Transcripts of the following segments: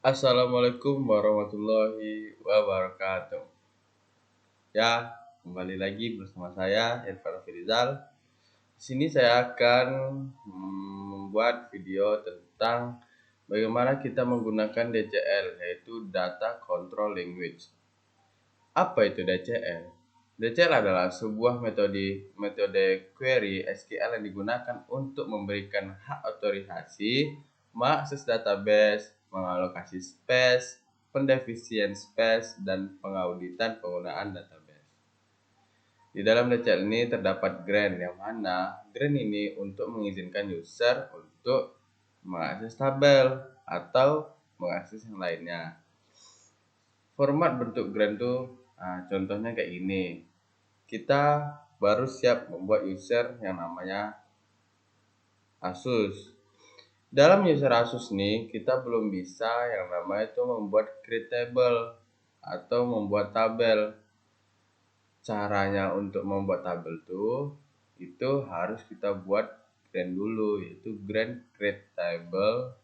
Assalamualaikum warahmatullahi wabarakatuh. Ya, kembali lagi bersama saya Irfan Firizal. Di sini saya akan membuat video tentang bagaimana kita menggunakan DCL, yaitu Data Control Language. Apa itu DCL? DCL adalah sebuah metode query SQL yang digunakan untuk memberikan hak otorisasi, mengakses database, mengalokasi space, pendefisian space, dan pengauditan penggunaan database. Di dalam DCL ini terdapat grant, yang mana grant ini untuk mengizinkan user untuk mengakses tabel atau mengakses yang lainnya. Format bentuk grant itu contohnya kayak gini. Kita baru siap membuat user yang namanya Asus. Dalam user Asus nih, kita belum bisa yang namanya itu membuat create table atau membuat tabel. Caranya untuk membuat tabel itu harus kita buat grant dulu, yaitu grant create table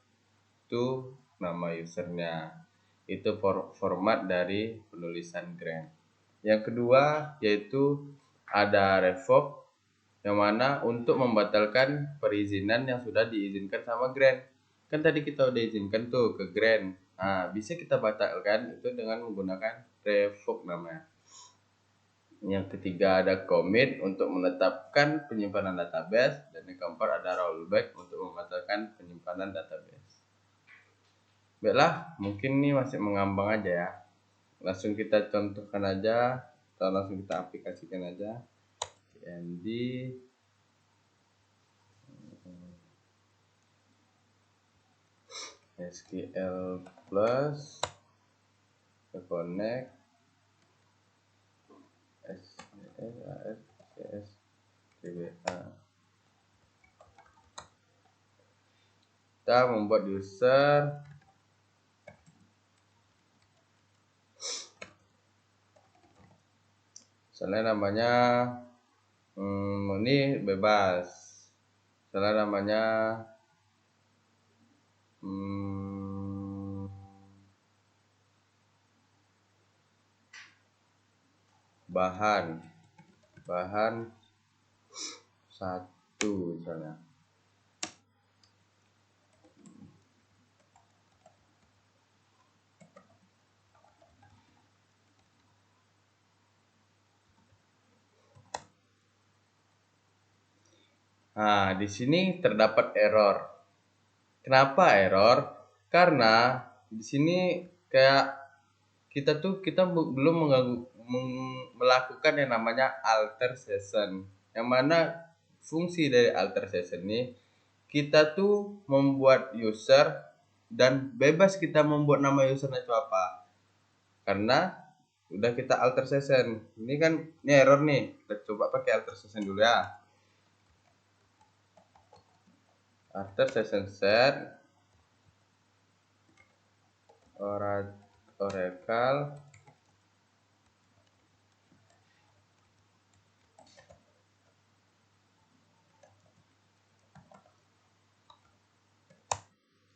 to nama usernya. Itu format dari penulisan grant. Yang kedua yaitu ada revoke, yang mana untuk membatalkan perizinan yang sudah diizinkan sama grant. Kan tadi kita udah izinkan tuh ke grant. Nah, bisa kita batalkan itu dengan menggunakan revoke namanya. Yang ketiga ada commit untuk menetapkan penyimpanan database, dan yang keempat ada rollback untuk membatalkan penyimpanan database. Baiklah, mungkin ini masih mengambang aja ya. Langsung kita contohkan aja atau langsung kita aplikasikan aja. MD SQL plus connect SQS DBA. Kita membuat user misalnya namanya ini bebas, misalnya namanya bahan satu misalnya. Nah, di sini terdapat error. Kenapa error? Karena di sini kayak kita belum melakukan yang namanya alter session. Yang mana fungsi dari alter session ini, kita tuh membuat user dan bebas kita membuat nama usernya itu apa. Karena udah kita alter session. Ini kan ini error nih. Kita coba pakai alter session dulu ya. Alter session set Oracle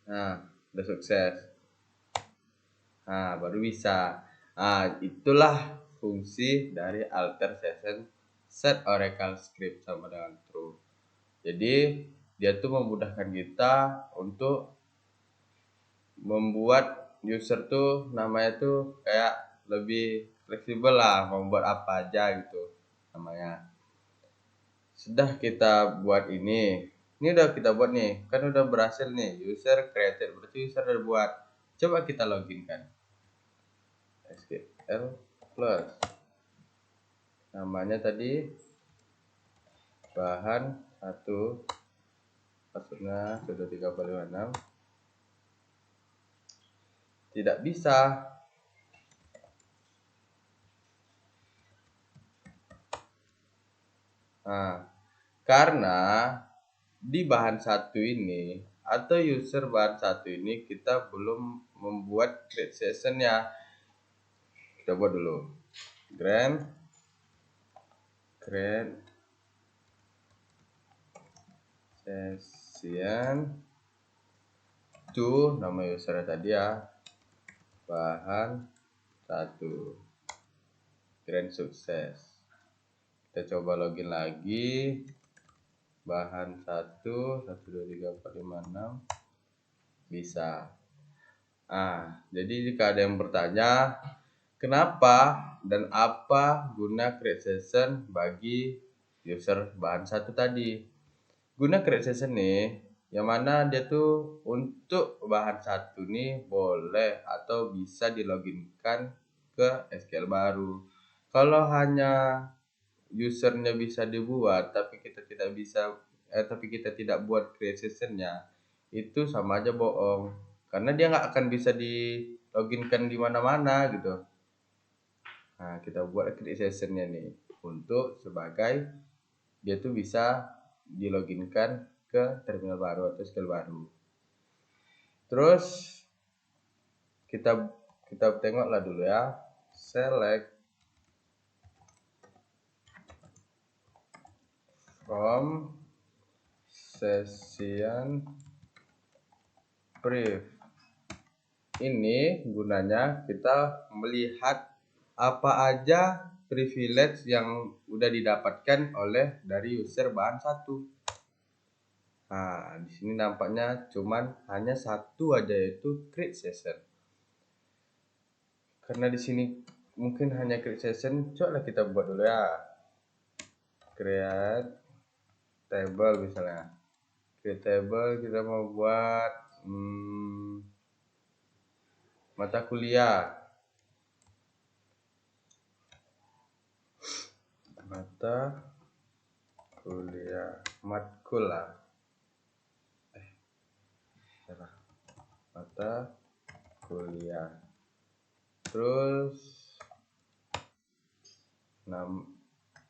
Nah, udah sukses. Nah, baru bisa. Nah, itulah fungsi dari alter session set Oracle script sama dengan true. Jadi, dia tuh memudahkan kita untuk membuat user tuh namanya tuh kayak lebih fleksibel lah, membuat apa aja gitu namanya. Sudah kita buat ini udah kita buat nih, kan udah berhasil nih, user created, berarti user udah buat. Coba kita login kan, SQL plus namanya tadi bahan 1, passwordnya sudah 356. Tidak bisa. Nah, karena di bahan 1 ini atau user bahan 1 ini kita belum membuat create session-nya. Kita buat dulu grant create session to nama usernya tadi ya, bahan 1. Grand sukses. Kita coba login lagi. Bahan 1, 1, 2, 3, 4, 5, 6. Bisa. Jadi jika ada yang bertanya, kenapa dan apa guna create session bagi user bahan 1 tadi? Guna create session nih, yang mana dia tuh untuk bahan 1 nih boleh atau bisa diloginkan ke SQL baru. Kalau hanya usernya bisa dibuat tapi kita tidak buat create sessionnya, itu sama aja bohong, karena dia nggak akan bisa diloginkan di mana-mana gitu. Nah, kita buat create sessionnya nih untuk sebagai dia tuh bisa diloginkan ke terminal baru atau SQL baru. Terus kita tengoklah dulu ya, select from session brief. Ini gunanya kita melihat apa aja privilege yang udah didapatkan oleh dari user bahan 1. Nah, di sini nampaknya cuman hanya satu aja, yaitu create session. Karena di sini mungkin hanya create session, coba kita buat dulu ya. Create table misalnya. Create table kita mau buat mata kuliah. Mata kuliah, matkul lah. Mata kuliah. Terus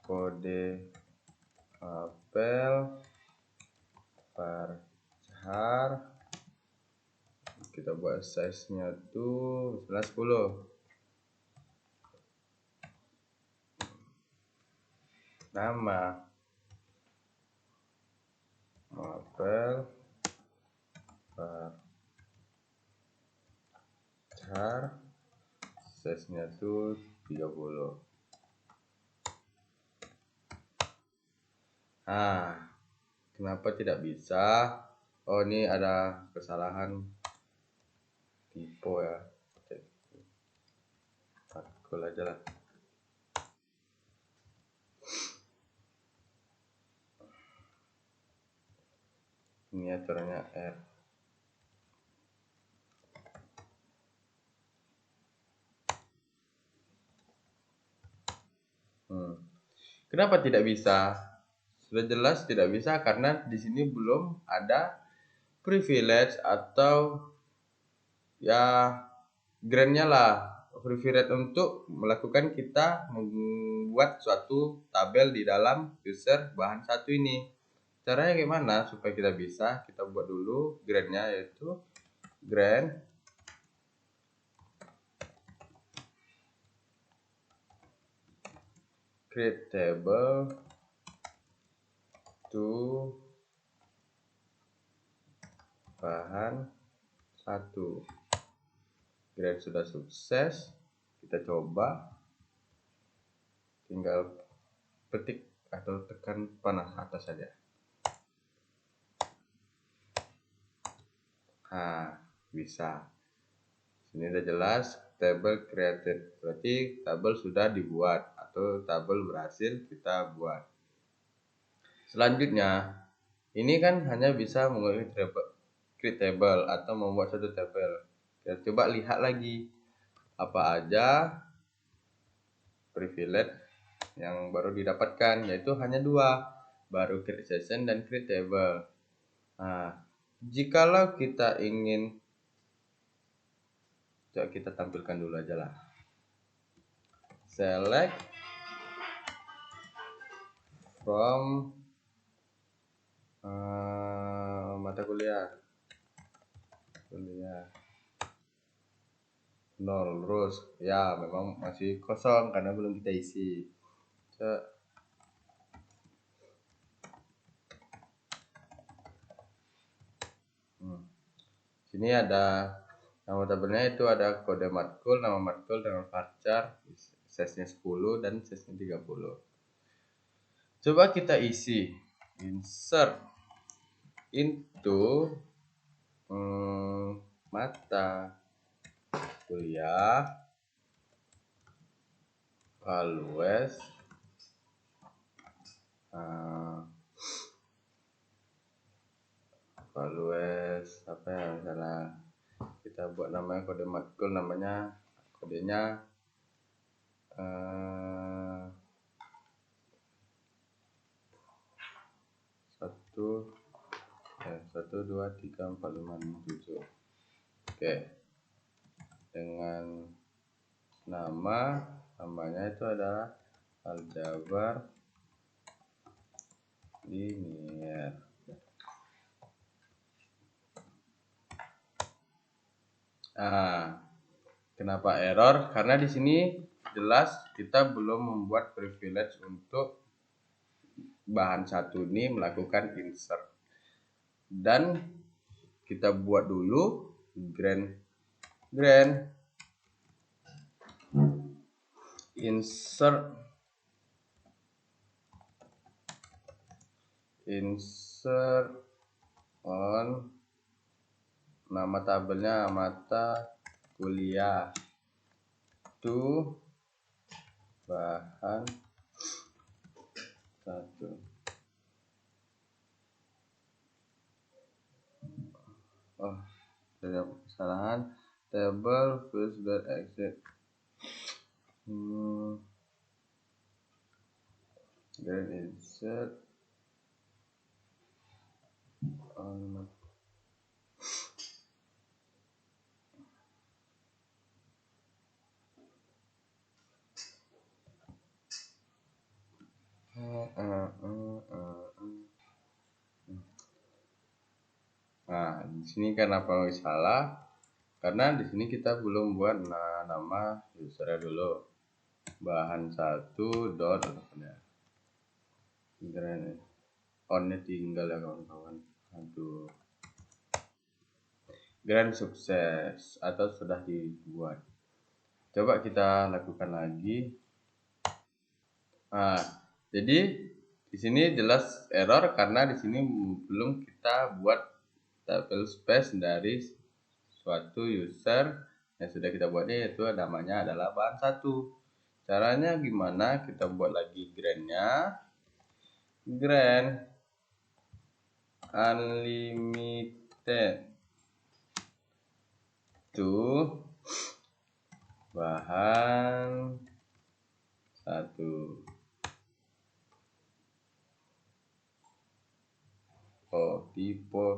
kode apel varchar, kita buat size nya tuh misalnya 10. Nama apel varchar, size nya tuh 30. Kenapa tidak bisa? Oh, ini ada kesalahan tipe ya. Matkul aja lah. Ini aturannya R. Kenapa tidak bisa? Sudah jelas tidak bisa karena di sini belum ada privilege atau ya grandnya lah, privilege untuk melakukan kita membuat suatu tabel di dalam user bahan 1 ini. Caranya gimana supaya kita bisa? Kita buat dulu grandnya, yaitu grand create table to bahan 1. Grade sudah sukses, kita coba, tinggal petik atau tekan panah atas saja. Bisa. Ini udah jelas table created, berarti tabel sudah dibuat atau tabel berhasil kita buat. Selanjutnya, ini kan hanya bisa create table atau membuat satu tabel. Kita coba lihat lagi apa aja privilege yang baru didapatkan, yaitu hanya 2, baru create session dan create table. Jikalau kita ingin, coba kita tampilkan dulu aja lah. Select from mata kuliah 0 terus ya, memang masih kosong karena belum kita isi. Sini ada Nama tabelnya itu ada kode matkul, nama matkul dengan varchar, sesnya 10 dan sesnya 30. Coba kita isi insert into mata kuliah values apa ya, misalnya kita buat namanya kode matkul, namanya kodenya 1 2 3 4 5 6 7. Oke, dengan namanya itu adalah aljabar linear. Kenapa error? Karena di sini jelas kita belum membuat privilege untuk bahan satu ini melakukan insert. Dan kita buat dulu grand insert on nama tabelnya mata kuliah to bahan satu. Ada kesalahan, table first dot exit. Then insert on Nah, di sini kenapa salah? Karena di sini kita belum buat nama usernya dulu. Bahan satu dot onnya tinggal ya kawan-kawan. Aduh. Grand sukses atau sudah dibuat. Coba kita lakukan lagi. Jadi di sini jelas error karena di sini belum kita buat table space dari suatu user yang sudah kita buatnya, yaitu namanya adalah bahan satu. Caranya gimana? Kita buat lagi grandnya, grand unlimited to bahan satu. Tipe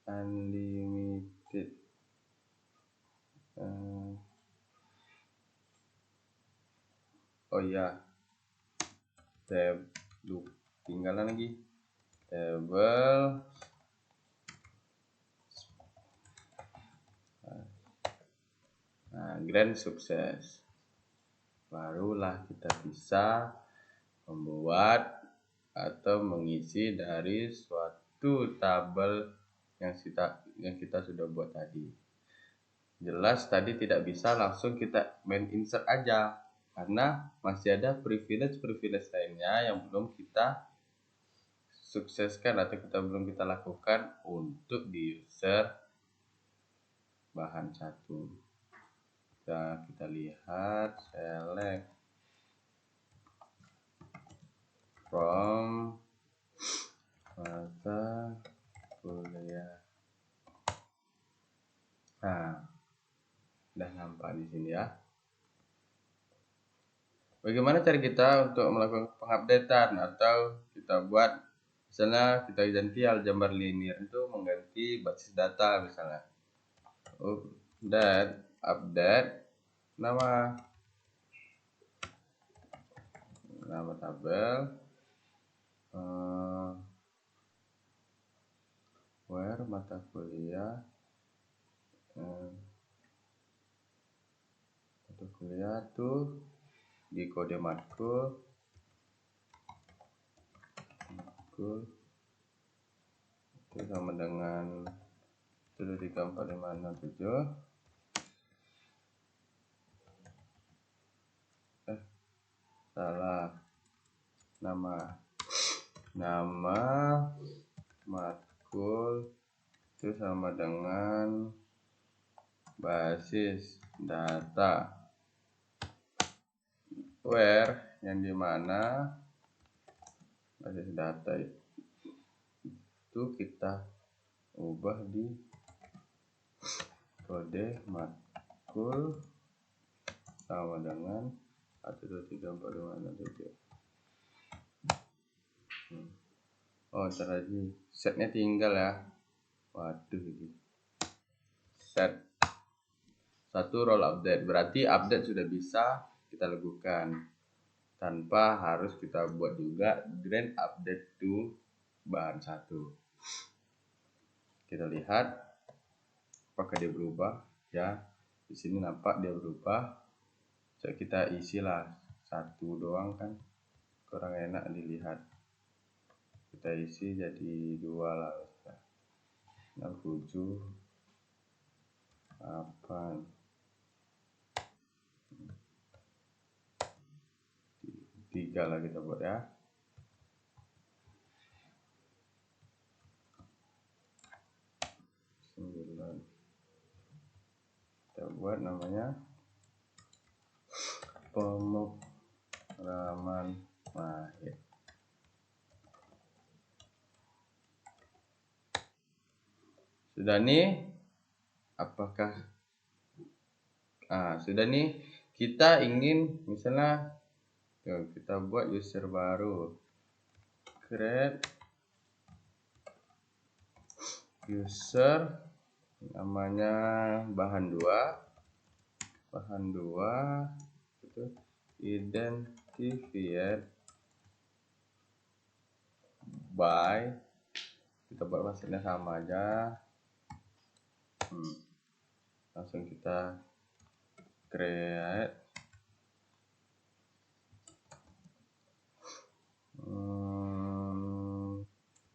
unlimited. Tab tinggalan lagi table. Grand sukses. Barulah kita bisa membuat atau mengisi dari suatu tabel yang kita sudah buat tadi. Jelas tadi tidak bisa langsung kita main insert aja, karena masih ada privilege lainnya yang belum kita sukseskan atau belum kita lakukan untuk di user bahan satu. Kita lihat select from mata kuliah. Udah nampak di sini ya. Bagaimana cara kita untuk melakukan pengupdatean atau kita buat, misalnya kita ganti aljabar linear itu mengganti basis data misalnya. Update nama tabel where mata kuliah tuh di kode matkul itu sama dengan 7345667. Salah, nama matkul itu sama dengan basis data where, yang dimana basis data itu kita ubah di kode matkul sama dengan 1234567. Oh, ntar lagi setnya tinggal ya. Waduh, ini set 1 roll update, berarti update sudah bisa kita lakukan tanpa harus kita buat juga grand update to bahan 1. Kita lihat apakah dia berubah ya. Di sini nampak dia berubah. So, kita isilah 1 doang kan kurang enak dilihat, kita isi jadi 2 lah, 67 8 3 lah kita buat ya. Kita buat namanya pemrograman mahir. Sudah nih, apakah sudah nih, kita ingin misalnya kita buat user baru, create user namanya bahan 2 itu identified by, kita buat passwordnya sama aja. Langsung kita create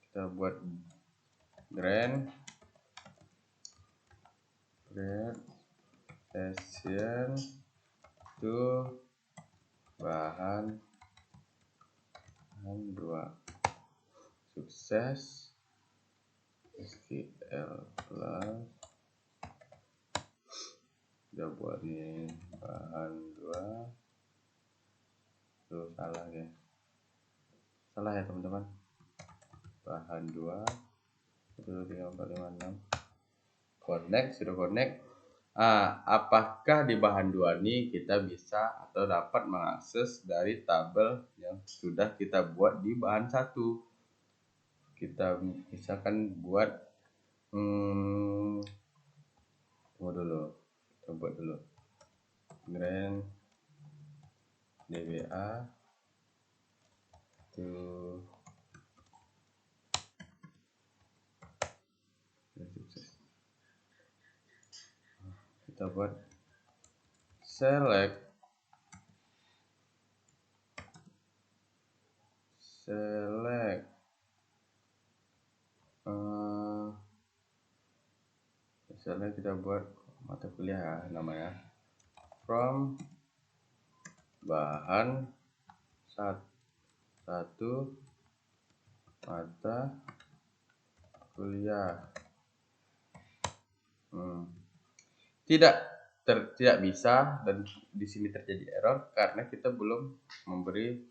kita buat grand create session to bahan 2 sukses SQL plus. Kita buat nih bahan 2 tuh, salah ya teman-teman, bahan 2 1234556 connect, sudah connect. Apakah di bahan 2 ini kita bisa atau dapat mengakses dari tabel yang sudah kita buat di bahan 1. Kita misalkan buat kita buat dulu grand dba to kita buat select misalnya kita buat mata kuliah namanya from bahan 1 mata kuliah. Tidak bisa, dan di sini terjadi error karena kita belum memberi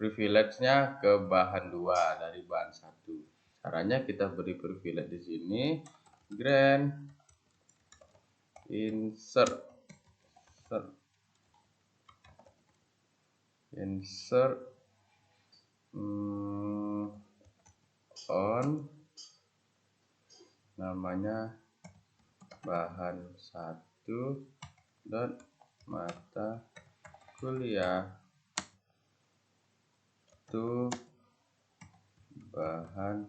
privilege-nya ke bahan 2 dari bahan 1. Caranya kita beri privilege di sini, grand insert on namanya bahan 1 dot mata kuliah to bahan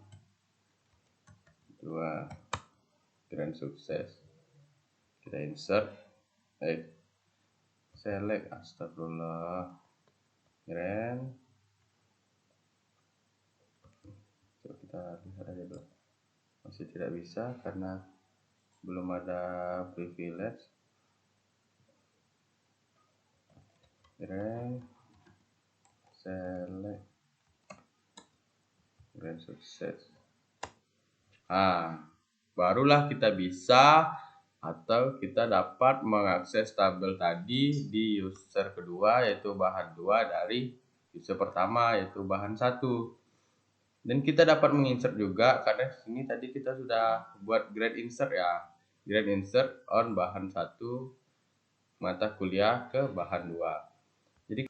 2 grand sukses. Kita insert select, astagfirullah, grand. Coba kita lihat aja dulu. masih tidak bisa karena belum ada privilege. Grand select grand sukses. Barulah kita bisa atau kita dapat mengakses tabel tadi di user kedua, yaitu bahan 2 dari user pertama, yaitu bahan 1. Dan kita dapat menginsert juga karena sini tadi kita sudah buat grade insert ya. Grade insert on bahan 1 mata kuliah ke bahan 2. Jadi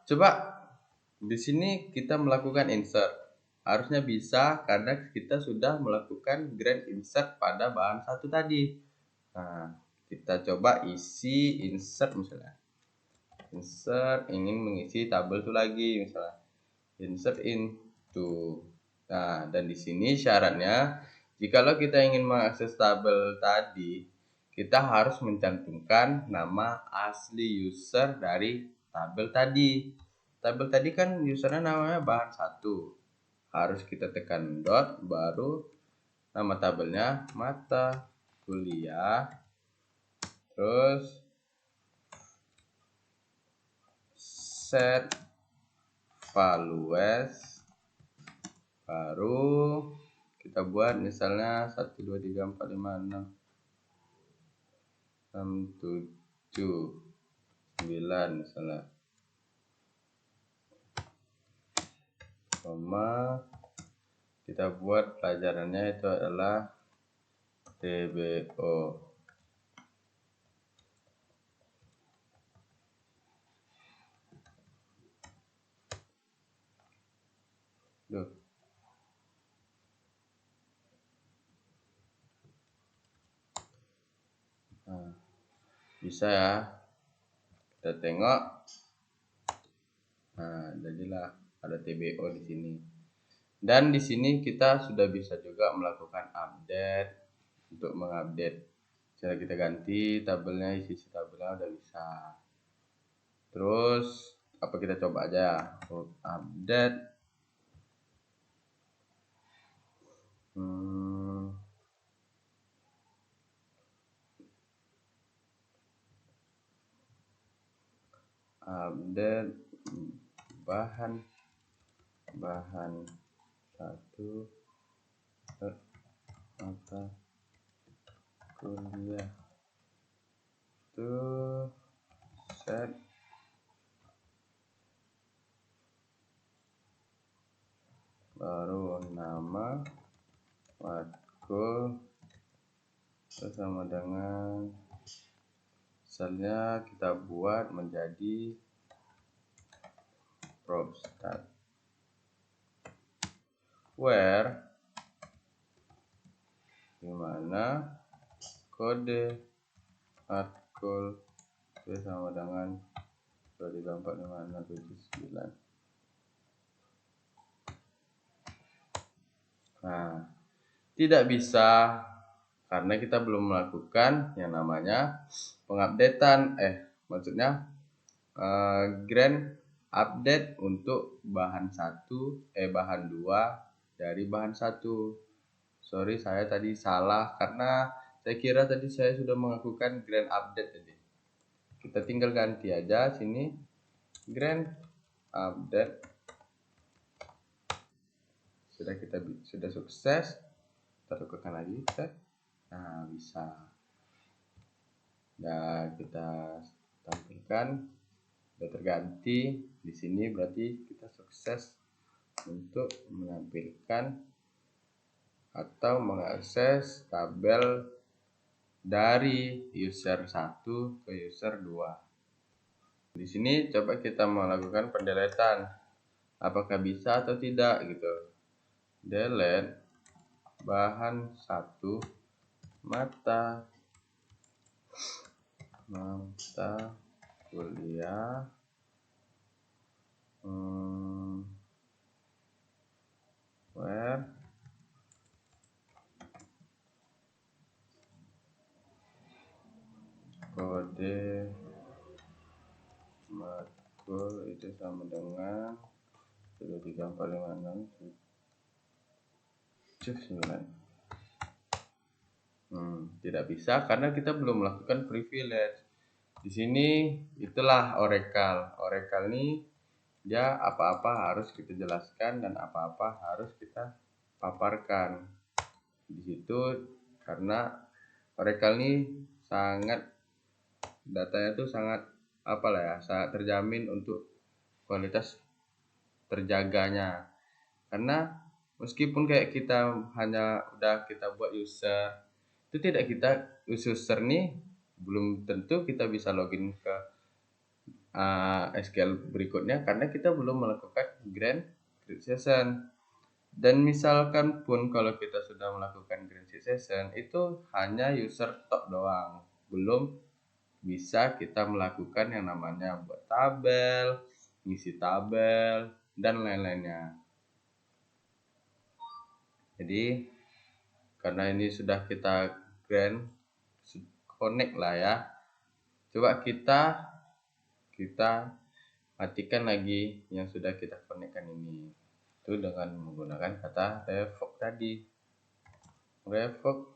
coba di sini kita melakukan insert. Harusnya bisa karena kita sudah melakukan grade insert pada bahan 1 tadi. Kita coba isi insert misalnya. Insert ingin mengisi tabel itu lagi misalnya. Insert into. Dan di sini syaratnya jikalau kita ingin mengakses tabel tadi, kita harus mencantumkan nama asli user dari tabel tadi. Tabel tadi kan usernya namanya bahan 1. Harus kita tekan dot, baru nama tabelnya mata kuliah, terus set values, baru kita buat misalnya 1 2 3 4 5 6 7 9 misalnya, kita buat pelajarannya itu adalah TBO. Bisa ya, kita tengok. Jadilah ada TBO di sini. Dan di sini kita sudah bisa juga melakukan update. Untuk mengupdate, cara kita ganti tabelnya, isi tabelnya udah bisa. Terus apa, kita coba aja update. Update bahan 1 mata kuliah itu set baru nama matkul bersama dengan misalnya kita buat menjadi prostat, where dimana kode matkul sama dengan 2 3 4 5 6 7 9. Tidak bisa karena kita belum melakukan yang namanya pengupdatean, maksudnya grand update untuk bahan 2 dari bahan 1. Sorry, saya tadi salah karena saya kira tadi saya sudah melakukan grand update tadi. Kita tinggal ganti aja sini grand update. Sudah sukses. Kita lakukan lagi, bisa. Dan kita tampilkan sudah terganti di sini, berarti kita sukses untuk menampilkan atau mengakses tabel dari user 1 ke user 2. Di sini coba kita melakukan pendeletan. Apakah bisa atau tidak gitu. Delete bahan 1 mata kuliah where kode matkul itu sama dengan 1 2 3 4 5 6 Shift 9. Tidak bisa karena kita belum melakukan privilege. Di sini itulah Oracle. Oracle ini dia apa-apa harus kita jelaskan dan apa-apa harus kita paparkan. Di situ karena Oracle ini sangat datanya tuh sangat sangat terjamin untuk kualitas terjaganya. Karena meskipun kayak kita hanya udah kita buat user, itu tidak kita user nih belum tentu kita bisa login ke SQL berikutnya karena kita belum melakukan grand session. Dan misalkan pun kalau kita sudah melakukan grand session itu hanya user top doang, belum bisa kita melakukan yang namanya buat tabel, ngisi tabel, dan lain-lainnya. Jadi karena ini sudah kita grand connect lah ya, coba kita matikan lagi yang sudah kita connectkan ini itu dengan menggunakan kata revoke tadi. Revoke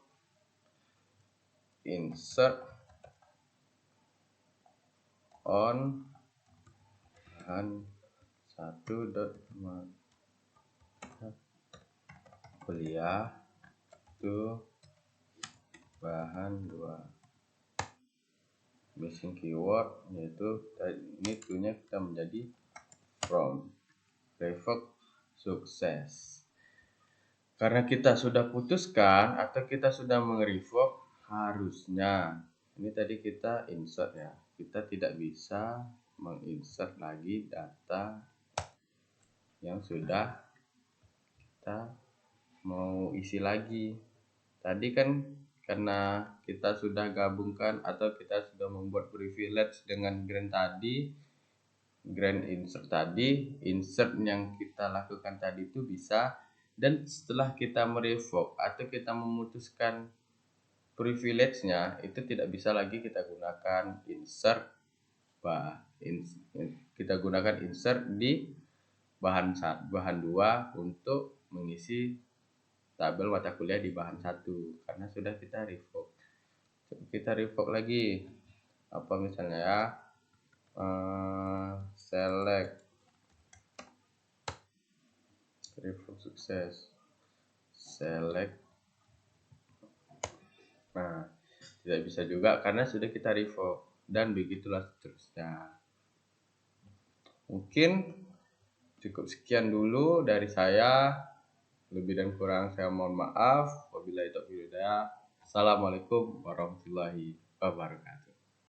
insert on bahan 1 kuliah to bahan 2 missing keyword, yaitu ini tunya kita menjadi from. Revoke sukses. Karena kita sudah putuskan atau kita sudah merevoke, harusnya ini tadi kita insert ya, kita tidak bisa menginsert lagi data yang sudah kita mau isi lagi. Tadi kan karena kita sudah gabungkan atau kita sudah membuat privilege dengan grand tadi, grand insert tadi, insert yang kita lakukan tadi itu bisa. Dan setelah kita merevoke atau kita memutuskan privilege-nya, itu tidak bisa lagi kita gunakan insert kita gunakan insert di bahan 2 untuk mengisi tabel mata kuliah di bahan 1 karena sudah kita revoke. Kita revoke lagi apa misalnya ya, select revoke sukses, select. Nah, tidak bisa juga karena sudah kita revoke dan begitulah seterusnya. Mungkin cukup sekian dulu dari saya. Lebih dan kurang saya mohon maaf. Wabillahi taufiq wal hidayah. Assalamualaikum warahmatullahi wabarakatuh.